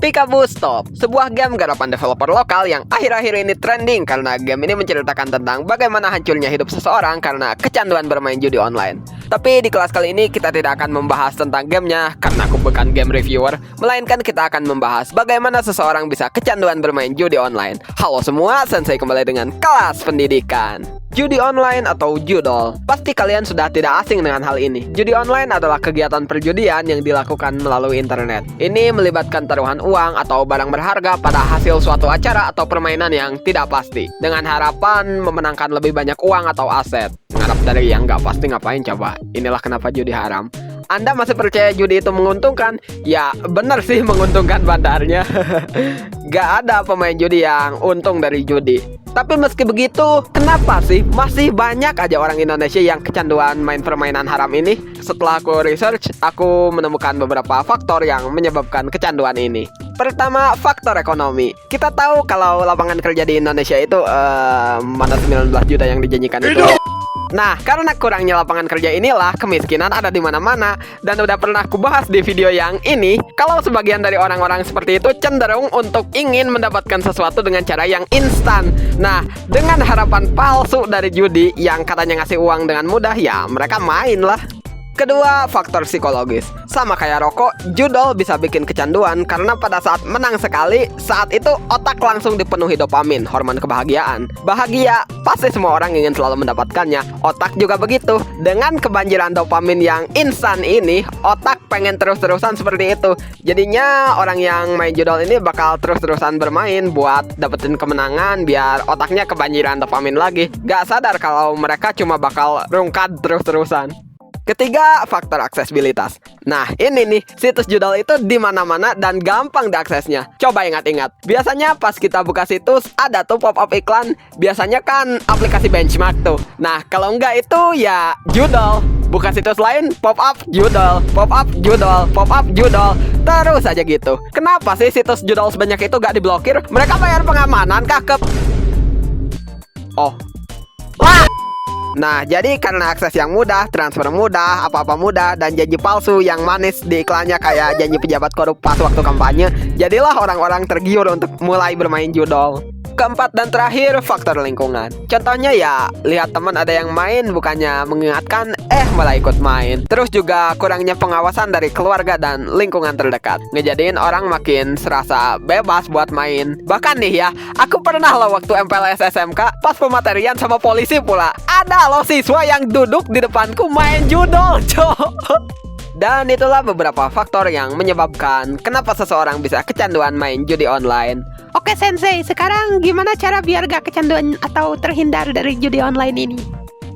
Peekaboo Stop, sebuah game garapan developer lokal yang akhir-akhir ini trending karena game ini menceritakan tentang bagaimana hancurnya hidup seseorang karena kecanduan bermain judi online. Tapi di kelas kali ini kita tidak akan membahas tentang gamenya karena aku bukan game reviewer, melainkan kita akan membahas bagaimana seseorang bisa kecanduan bermain judi online. Halo semua, Sensei kembali dengan kelas pendidikan. Judi online atau judol. Pasti kalian sudah tidak asing dengan hal ini. Judi online adalah kegiatan perjudian yang dilakukan melalui internet. Ini melibatkan taruhan uang atau barang berharga pada hasil suatu acara atau permainan yang tidak pasti, dengan harapan memenangkan lebih banyak uang atau aset. Mengharap dari yang nggak pasti ngapain coba? Inilah kenapa judi haram. Anda masih percaya judi itu menguntungkan? Ya bener sih menguntungkan bandarnya. Gak ada pemain judi yang untung dari judi. Tapi meski begitu, kenapa sih masih banyak aja orang Indonesia yang kecanduan main permainan haram ini? Setelah aku research, aku menemukan beberapa faktor yang menyebabkan kecanduan ini. Pertama, faktor ekonomi. Kita tahu kalau lapangan kerja di Indonesia itu mana 19 juta yang dijanjikan itu. Nah, karena kurangnya lapangan kerja inilah kemiskinan ada di mana-mana. Dan udah pernah aku bahas di video yang ini, kalau sebagian dari orang-orang seperti itu cenderung untuk ingin mendapatkan sesuatu dengan cara yang instan. Nah, dengan harapan palsu dari judi yang katanya ngasih uang dengan mudah, ya mereka main lah. Kedua, faktor psikologis. Sama kayak rokok, judol bisa bikin kecanduan karena pada saat menang sekali, saat itu otak langsung dipenuhi dopamin, hormon kebahagiaan. Bahagia, pasti semua orang ingin selalu mendapatkannya. Otak juga begitu. Dengan kebanjiran dopamin yang instan ini, otak pengen terus-terusan seperti itu. Jadinya orang yang main judol ini bakal terus-terusan bermain buat dapetin kemenangan biar otaknya kebanjiran dopamin lagi. Gak sadar kalau mereka cuma bakal rungkad terus-terusan. Ketiga, faktor aksesibilitas. Nah, ini nih, situs judol itu di mana-mana dan gampang diaksesnya. Coba ingat-ingat. Biasanya pas kita buka situs, ada tuh pop-up iklan. Biasanya kan aplikasi benchmark tuh. Nah, kalau enggak itu ya judol. Buka situs lain, pop-up judol, pop-up judol, pop-up judol. Terus aja gitu. Kenapa sih situs judol sebanyak itu gak diblokir? Mereka bayar pengamanan kah? Oh. Wah! Nah, jadi karena akses yang mudah, transfer mudah, apa-apa mudah, dan janji palsu yang manis di iklannya kayak janji pejabat korup pas waktu kampanye, jadilah orang-orang tergiur untuk mulai bermain judol. Keempat dan terakhir, faktor lingkungan. Contohnya ya, lihat teman ada yang main, bukannya mengingatkan, malah ikut main. Terus juga kurangnya pengawasan dari keluarga dan lingkungan terdekat, ngejadiin orang makin serasa bebas buat main. Bahkan nih ya, aku pernah loh waktu MPLS SMK, pas pematerian sama polisi pula, ada loh siswa yang duduk di depanku main judol, Dan itulah beberapa faktor yang menyebabkan kenapa seseorang bisa kecanduan main judi online. Oke Sensei, sekarang gimana cara biar gak kecanduan atau terhindar dari judi online ini?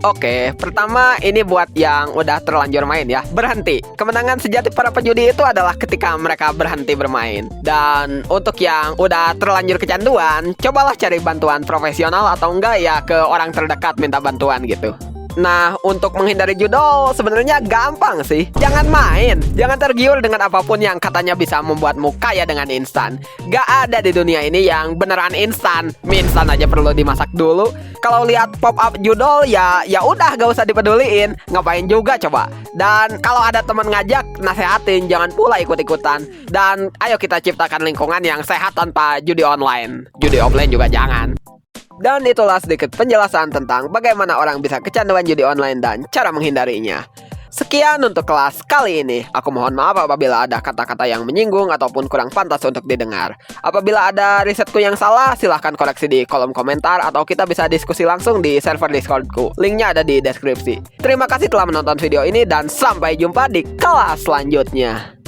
Oke, pertama ini buat yang udah terlanjur main ya, berhenti. Kemenangan sejati para pejudi itu adalah ketika mereka berhenti bermain. Dan untuk yang udah terlanjur kecanduan, cobalah cari bantuan profesional atau enggak ya ke orang terdekat minta bantuan gitu. Nah, untuk menghindari judol sebenarnya gampang sih. Jangan main, jangan tergiur dengan apapun yang katanya bisa membuatmu kaya dengan instan. Gak ada di dunia ini yang beneran instan. Mie instan aja perlu dimasak dulu. Kalau lihat pop-up judol ya udah gak usah dipeduliin. Ngapain juga coba. Dan kalau ada teman ngajak, nasehatin, jangan pula ikut-ikutan. Dan ayo kita ciptakan lingkungan yang sehat tanpa judi online. Judi offline juga jangan. Dan itulah sedikit penjelasan tentang bagaimana orang bisa kecanduan judi online dan cara menghindarinya. Sekian untuk kelas kali ini. Aku mohon maaf apabila ada kata-kata yang menyinggung ataupun kurang pantas untuk didengar. Apabila ada risetku yang salah, silahkan koreksi di kolom komentar atau kita bisa diskusi langsung di server Discordku. Linknya ada di deskripsi. Terima kasih telah menonton video ini dan sampai jumpa di kelas selanjutnya.